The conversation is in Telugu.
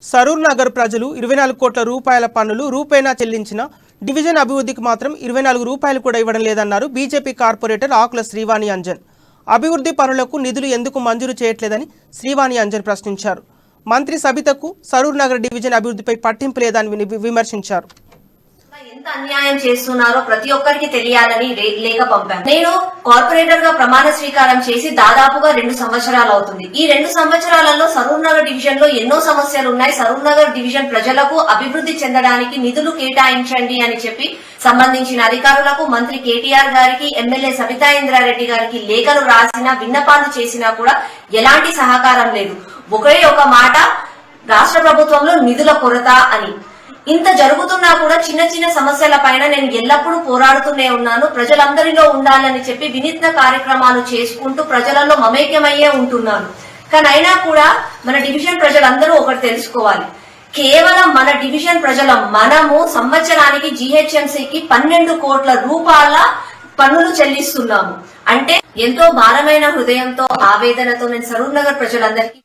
సరూర్ నగర్ ప్రజలు 24 కోట్ల రూపాయల పన్నులు రూపేణా చెల్లించిన డివిజన్ అభివృద్ధికి మాత్రం 24 రూపాయలు కూడా ఇవ్వడం లేదన్నారు బీజేపీ కార్పొరేటర్ ఆకుల శ్రీవాణి అంజన్. అభివృద్ధి పనులకు నిధులు ఎందుకు మంజూరు చేయట్లేదని శ్రీవాణి అంజన్ ప్రశ్నించారు. మంత్రి సబితకు సరూర్ నగర్ డివిజన్ అభివృద్ధిపై పట్టింపు లేదని విమర్శించారు. ఎంత అన్యాయం చేస్తున్నారో ప్రతి ఒక్కరికి తెలియాలని లేఖ పంపాను. నేను కార్పొరేటర్ గా ప్రమాణ స్వీకారం చేసి దాదాపుగా 2 సంవత్సరాలు అవుతుంది. ఈ 2 సంవత్సరాలలో సరూర్ నగర్ డివిజన్ లో ఎన్నో సమస్యలు ఉన్నాయి. సరూర్ నగర్ డివిజన్ ప్రజలకు అభివృద్ధి చెందడానికి నిధులు కేటాయించండి అని చెప్పి సంబంధించిన అధికారులకు మంత్రి కేటీఆర్ గారికి, ఎమ్మెల్యే సబితా ఇంద్రారెడ్డి గారికి లేఖలు రాసినా, విన్నపాలు చేసినా కూడా ఎలాంటి సహకారం లేదు. ఒకే ఒక మాట, రాష్ట్ర ప్రభుత్వంలో నిధుల కొరత అని. ఇంత జరుగుతున్నా కూడా చిన్న చిన్న సమస్యల పైన నేను ఎల్లప్పుడూ పోరాడుతూనే ఉన్నాను. ప్రజలందరిలో ఉండాలని చెప్పి వినూత్న కార్యక్రమాలు చేసుకుంటూ ప్రజలలో మమేక్యమయ్యే ఉంటున్నాను. కానీ అయినా కూడా మన డివిజన్ ప్రజలందరూ ఒకటి తెలుసుకోవాలి. కేవలం మన డివిజన్ మనము సంవత్సరానికి జీహెచ్ఎంసీకి 12 కోట్ల రూపాయల పన్నులు చెల్లిస్తున్నాము. అంటే ఎంతో భారమైన హృదయంతో, ఆవేదనతో నేను సరూర్ నగర్ ప్రజలందరికీ